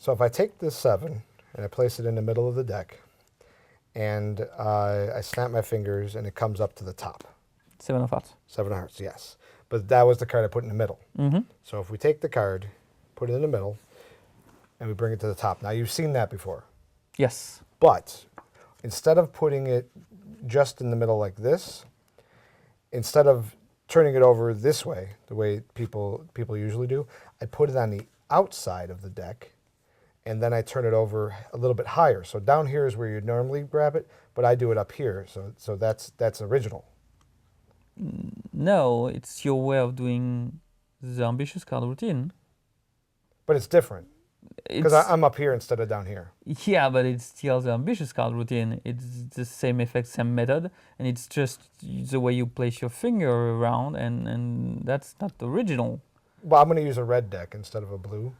So if I take this 7 and I place it in the middle of the deck, and I snap my fingers and it comes up to the top. 7 of hearts. 7 of hearts, yes. But that was the card I put in the middle. Mm-hmm. So if we take the card, put it in the middle, and we bring it to the top. Now, you've seen that before. Yes. But instead of putting it just in the middle like this, instead of turning it over this way, the way people usually do, I put it on the outside of the deck, and then I turn it over a little bit higher. So down here is where you'd normally grab it, but I do it up here. So that's original. No, it's your way of doing the ambitious card routine. But it's different. Because It's, I'm up here instead of down here. yeah, but it's still the ambitious card routine. It's the same effect, same method, and it's just the way you place your finger around, and that's not the original. Well, I'm going to use a red deck instead of a blue.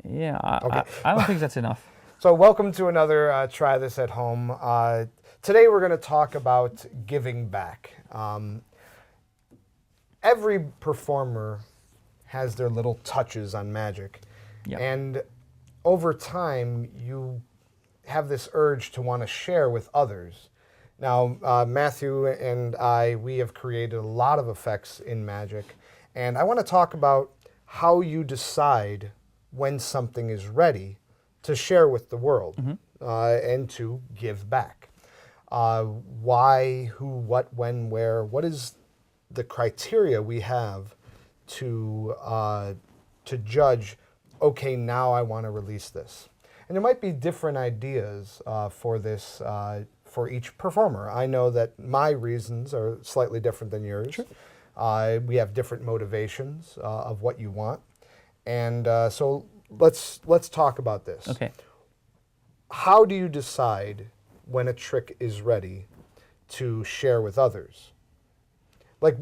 Yeah, Okay. I don't think that's enough. So welcome to another Try This at Home. Today we're going to talk about giving back. Every performer has their little touches on magic. Yep. And over time, you have this urge to want to share with others. Now, Matthew and we have created a lot of effects in magic. And I want to talk about how you decide when something is ready to share with the world and to give back. Why, who, what, when, where, what is the criteria we have to judge, okay, now I want to release this. And there might be different ideas for this for each performer. I know that my reasons are slightly different than yours. Sure. We have different motivations of what you want. And so let's talk about this. Okay. How do you decide when a trick is ready to share with others? Like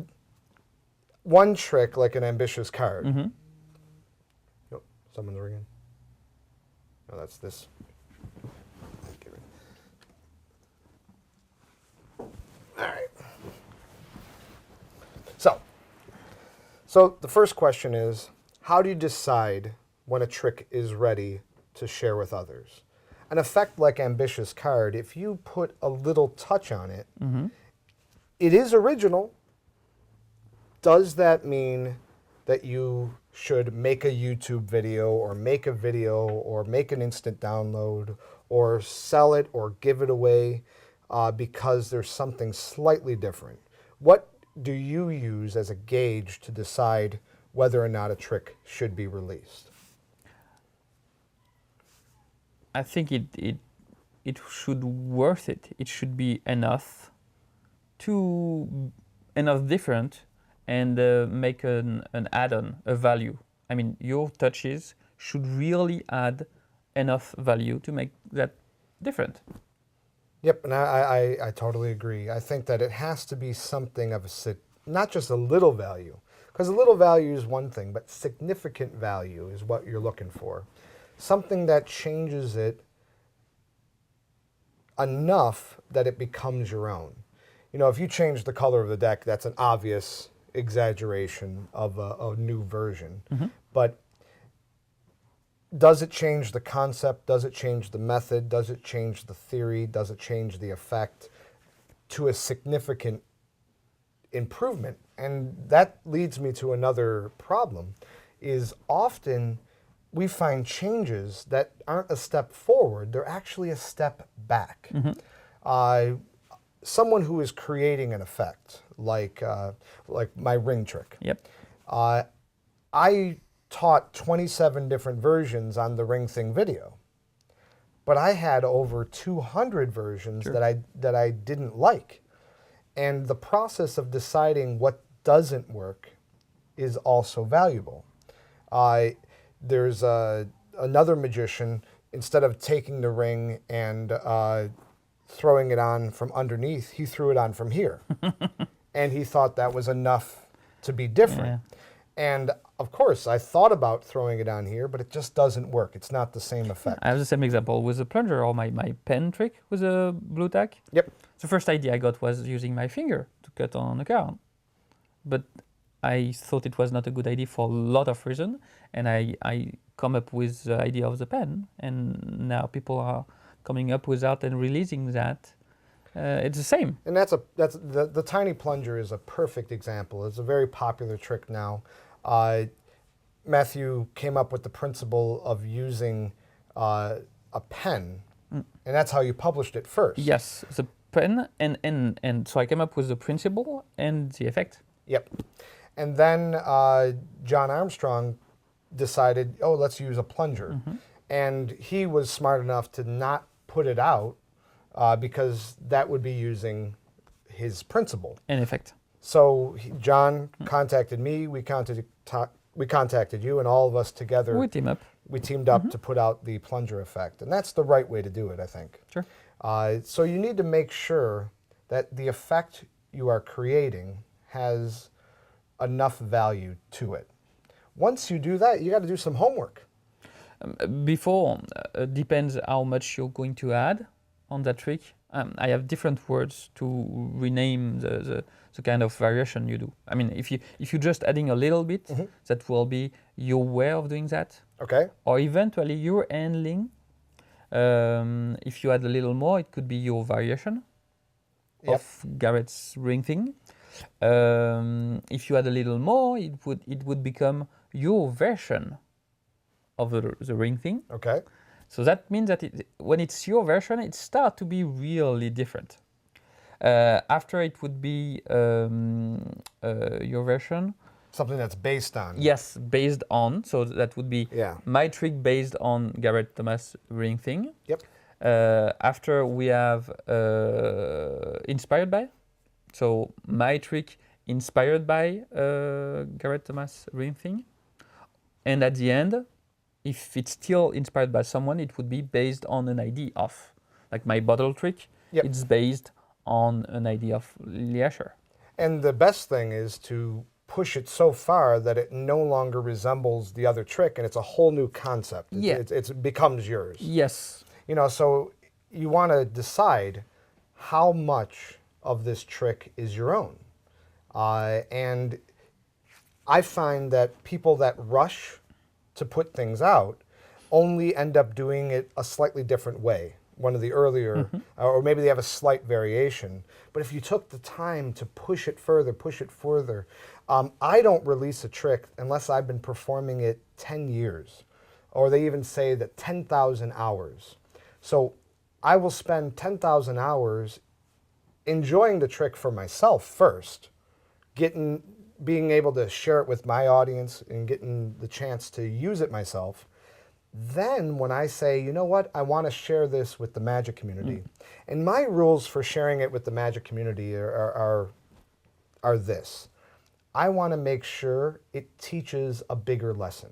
one trick, like an ambitious card. Mm-hmm. Oh, someone's ringing. No, that's this. All right. So the first question is, how do you decide when a trick is ready to share with others? An effect like ambitious card, if you put a little touch on it, it is original. Does that mean that you should make a YouTube video or make a video or make an instant download or sell it or give it away because there's something slightly different? What do you use as a gauge to decide whether or not a trick should be released? I think it should worth it. It should be enough different and make an add-on, a value. I mean, your touches should really add enough value to make that different. Yep, and I totally agree. I think that it has to be something of not just a little value, because a little value is one thing, but significant value is what you're looking for. Something that changes it enough that it becomes your own. You know, if you change the color of the deck, that's an obvious exaggeration of a new version. But does it change the concept? Does it change the method? Does it change the theory? Does it change the effect to a significant improvement? And that leads me to another problem, is often we find changes that aren't a step forward, they're actually a step back. Someone who is creating an effect, like my ring trick. Yep. I taught 27 different versions on the ring thing video, but I had over 200 versions that I didn't like. And the process of deciding what doesn't work is also valuable. There's another magician, instead of taking the ring and throwing it on from underneath, he threw it on from here. And he thought that was enough to be different. Yeah. And of course, I thought about throwing it on here, but it just doesn't work. It's not the same effect. I have the same example with a plunger or my pen trick with a blue tack. Yep. The first idea I got was using my finger to cut on a card. But I thought it was not a good idea for a lot of reasons, and I come up with the idea of the pen, and now people are coming up with that and releasing that. It's the same. And that's the tiny plunger is a perfect example. It's a very popular trick now. Matthew came up with the principle of using a pen, and that's how you published it first. Yes, the pen, and so I came up with the principle and the effect. Yep. And then John Armstrong decided, oh, let's use a plunger. And he was smart enough to not put it out because that would be using his principle. And effect. So John contacted me, we contacted you, and all of us together, We team up. we teamed up to put out the plunger effect. And that's the right way to do it, I think. Sure. So you need to make sure that the effect you are creating has enough value to it. Once you do that, you got to do some homework. Before, depends how much you're going to add on that trick. I have different words to rename the kind of variation you do. I mean, if you're just adding a little bit, that will be your way of doing that. Okay. Or eventually your handling. If you add a little more, it could be your variation of Garrett's ring thing. If you add a little more, it would become your version of the ring thing. Okay. So that means that when it's your version, it starts to be really different. After it would be your version. Something that's based on. Yes, based on. So that would be my trick based on Garrett Thomas ring thing. Yep. After we have inspired by. So my trick inspired by Garrett Thomas ring thing. And at the end, if it's still inspired by someone, it would be based on an idea of. Like my bottle trick, it's based on an idea of Liescher. And the best thing is to push it so far that it no longer resembles the other trick and it's a whole new concept. It becomes yours. Yes. You know, so you want to decide how much of this trick is your own. And I find that people that rush to put things out only end up doing it a slightly different way. One of the earlier, or maybe they have a slight variation. But if you took the time to push it further, I don't release a trick unless I've been performing it 10 years. Or they even say that 10,000 hours. So I will spend 10,000 hours enjoying the trick for myself first, being able to share it with my audience and getting the chance to use it myself. Then when I say, you know what, I want to share this with the magic community. And my rules for sharing it with the magic community are this. I want to make sure it teaches a bigger lesson.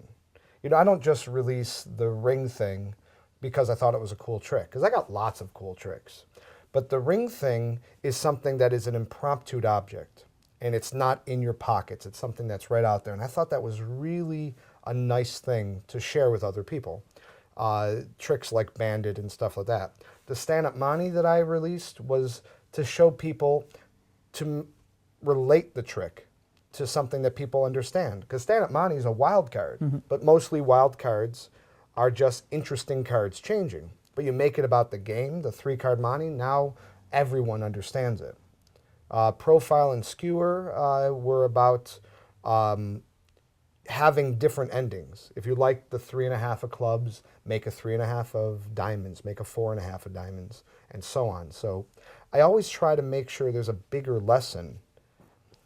You know, I don't just release the ring thing because I thought it was a cool trick, because I got lots of cool tricks. But the ring thing is something that is an impromptu object, and it's not in your pockets. It's something that's right out there. And I thought that was really a nice thing to share with other people. Tricks like Bandit and stuff like that. The stand-up Mani that I released was to show people to relate the trick to something that people understand. Because stand-up Mani is a wild card, but mostly wild cards are just interesting cards changing. But you make it about the game, the 3-card Mani, now everyone understands it. Profile and Skewer were about having different endings. If you like the 3.5 of clubs, make a 3.5 of diamonds, make a 4.5 of diamonds, and so on. So I always try to make sure there's a bigger lesson.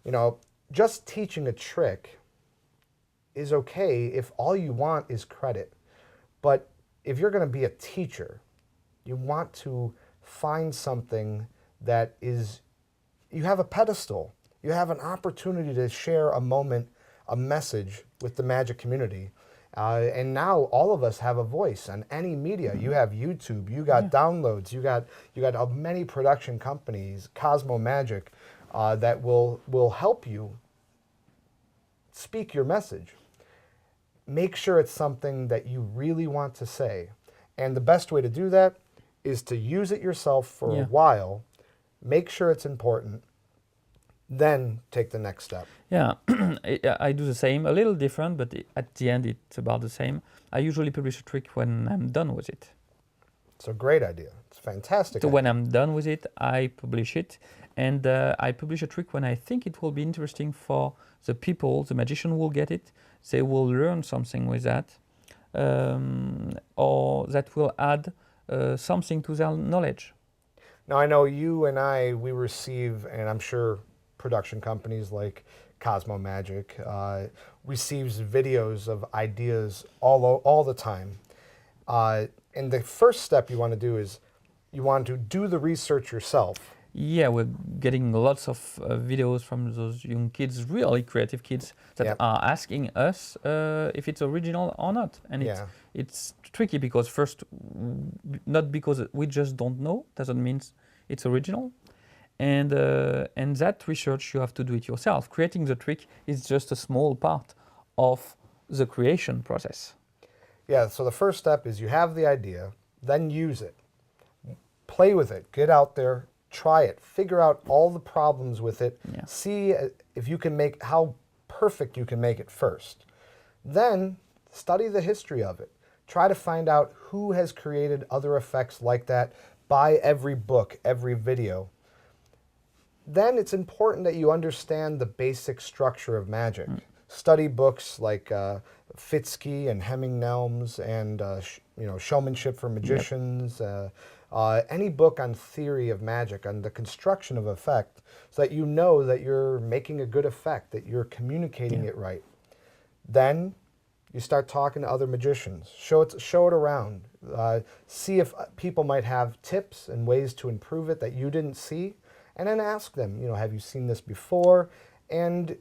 You know, just teaching a trick is okay if all you want is credit. But if you're going to be a teacher, you want to find something that is, you have a pedestal. You have an opportunity to share a moment, a message with the magic community. And now all of us have a voice on any media. You have YouTube, you got downloads, you got many production companies, Cosmo Magic, that will help you speak your message. Make sure it's something that you really want to say. And the best way to do that is to use it yourself for a while, make sure it's important, Then take the next step. Yeah, I do the same, a little different, but at the end it's about the same. I usually publish a trick when I'm done with it. It's a great idea. It's a fantastic So idea. when I'm done with it, I publish it, and I publish a trick when I think it will be interesting for the people. The magician will get it. They will learn something with that, or that will add something to their knowledge. Now, I know you and we receive, and I'm sure production companies like Cosmo Magic receives videos of ideas all the time. And the first step you want to do is you want to do the research yourself. Yeah, we're getting lots of videos from those young kids, really creative kids, that Yep. are asking us if it's original or not. And Yeah. it's tricky because first, not because we just don't know, doesn't mean it's original. And that research, you have to do it yourself. Creating the trick is just a small part of the creation process. Yeah, so the first step is you have the idea, then use it. Play with it, get out there, try it, figure out all the problems with it, Yeah. see if you can make, how perfect you can make it first. Then study the history of it. Try to find out who has created other effects like that, buy every book, every video. Then it's important that you understand the basic structure of magic. Study books like Fitzke and Hemming-Nelms and Showmanship for Magicians. Any book on theory of magic, on the construction of effect, so that you know that you're making a good effect, that you're communicating it right. Then you start talking to other magicians. Show it around. See if people might have tips and ways to improve it that you didn't see. And then ask them, have you seen this before? And,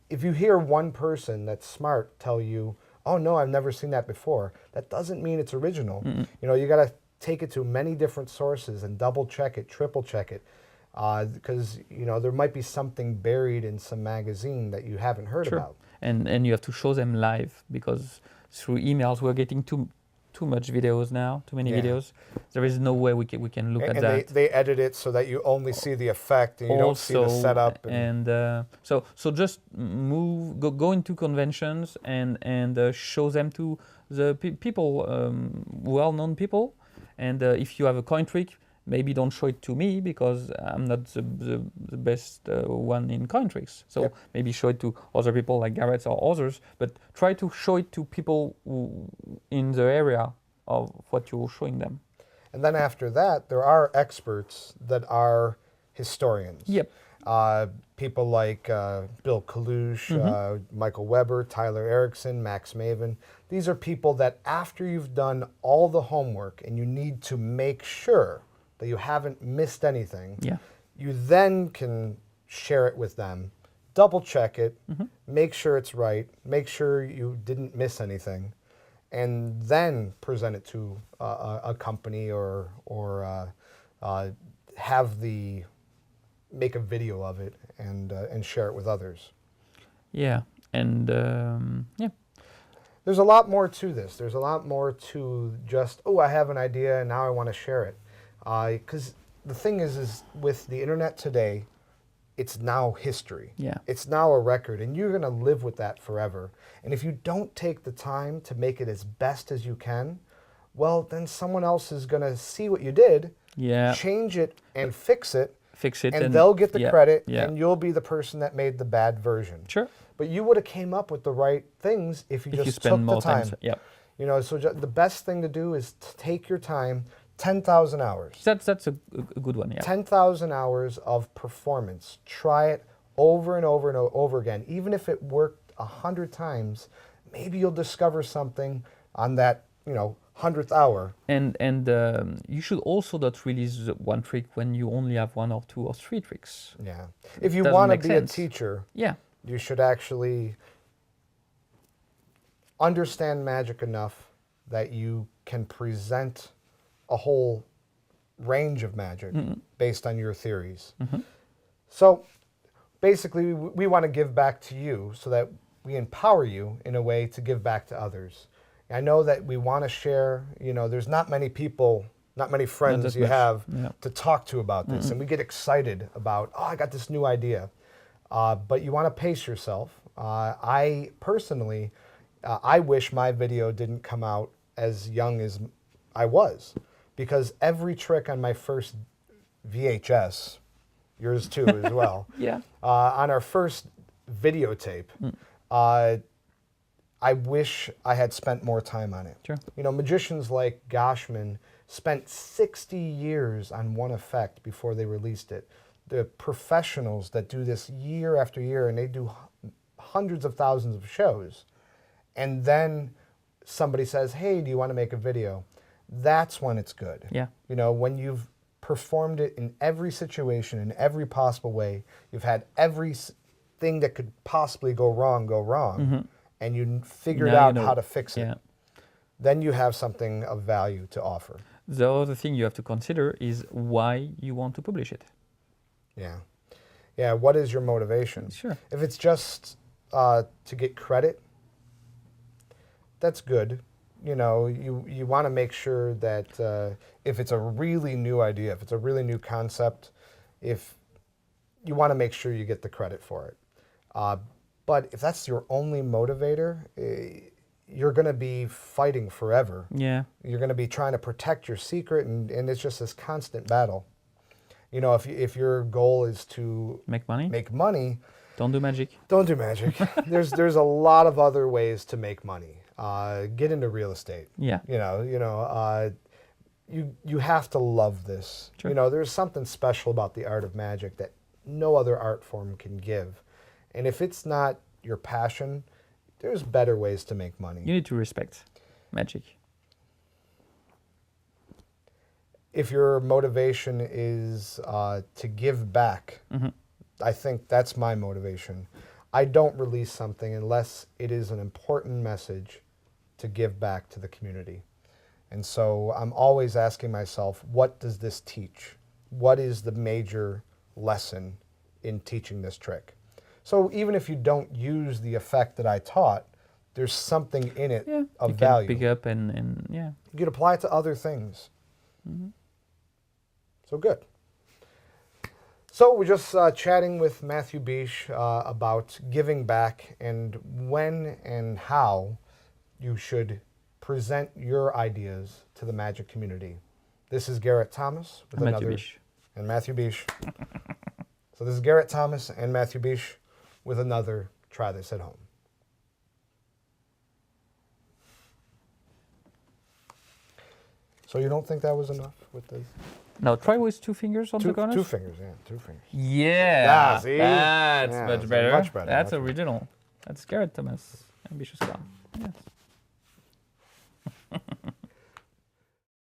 if you hear one person that's smart tell you, oh, no, I've never seen that before, that doesn't mean it's original. You got to take it to many different sources and double check it, triple check it. Because, there might be something buried in some magazine that you haven't heard Sure. about. And you have to show them live, because through emails we're getting too much videos now, too many Yeah. videos. There is no way we can look at And that. they edit it so that you only see the effect and you don't see the setup. So just go into conventions and show them to the people, well-known people. And if you have a coin trick, maybe don't show it to me, because I'm not the best one in coin tricks. So Yep. maybe show it to other people like Garrett or others, but try to show it to people in the area of what you're showing them. And then after that, there are experts that are historians. Yep. People like Bill Kalush, Michael Weber, Tyler Erickson, Max Maven. These are people that after you've done all the homework and you need to make sure that you haven't missed anything, Yeah. you then can share it with them, double check it, make sure it's right, make sure you didn't miss anything, and then present it to a company or make a video of it and share it with others. Yeah. And yeah. There's a lot more to this. There's a lot more to just, oh, I have an idea and now I want to share it. Because the thing is with the internet today, it's now history. Yeah. It's now a record, and you're going to live with that forever. And if you don't take the time to make it as best as you can, well, then someone else is going to see what you did, Yeah. change it and fix it, Fix it, and they'll get the yeah, credit, yeah. and you'll be the person that made the bad version. Sure. But you would have came up with the right things if you If you just spend took more the time. time. Yeah. So the best thing to do is to take your time, 10,000 hours. That's a good one. Yeah. 10,000 hours of performance. Try it over and over and over again. Even if it worked 100 times, maybe you'll discover something on that, 100th hour. And you should also not release one trick when you only have 1 or 2 or 3 tricks. Yeah. If you Doesn't want to make be sense. a teacher, Yeah. you should actually understand magic enough that you can present a whole range of magic based on your theories. So basically, we want to give back to you so that we empower you in a way to give back to others. I know that we want to share, there's not many people not many friends that you much. have Yeah. to talk to about this. And we get excited about, oh, I got this new idea. But you want to pace yourself. I personally, I wish my video didn't come out as young as I was, because every trick on my first VHS, yours too as well, Yeah. on our first videotape, I wish I had spent more time on it. Sure. You know, magicians like Goshman spent 60 years on one effect before they released it. The professionals that do this year after year, and they do hundreds of thousands of shows, and then somebody says, hey, do you want to make a video? That's when it's good. Yeah. You know, when you've performed it in every situation, in every possible way, you've had everything that could possibly go wrong, and you figured Now you out know. how to fix it. Yeah. Then you have something of value to offer. The other thing you have to consider is why you want to publish it. Yeah. Yeah, what is your motivation? Sure. If it's just to get credit, that's good. You know, you want to make sure that if it's a really new idea, if it's a really new concept, if you want to make sure you get the credit for it. But if that's your only motivator, you're going to be fighting forever. Yeah. You're going to be trying to protect your secret, and it's just this constant battle. You know, if your goal is to Make money. Don't do magic. Don't do magic. There's a lot of other ways to make money. Get into real estate. Yeah. You have to love this. Sure. You know, there's something special about the art of magic that no other art form can give. And if it's not your passion, there's better ways to make money. You need to respect magic. If your motivation is to give back, I think that's my motivation. I don't release something unless it is an important message to give back to the community. And so I'm always asking myself, what does this teach? What is the major lesson in teaching this trick? So even if you don't use the effect that I taught, there's something in it of you can value. pick up and yeah. You can apply it to other things. So good. So we're just chatting with Mathieu Bich about giving back and when and how you should present your ideas to the magic community. This is Garrett Thomas with Mathieu Bich. and Mathieu Bich. So this is Garrett Thomas and Mathieu Bich with another Try This at Home. So you don't think that was enough with the Now try with 2 fingers on the corners. 2 fingers, yeah, 2 fingers. Yeah. See? That's Yeah, much it's better. much better, That's much better. original. That's Garrett Thomas. Ambitious Clown. Yes.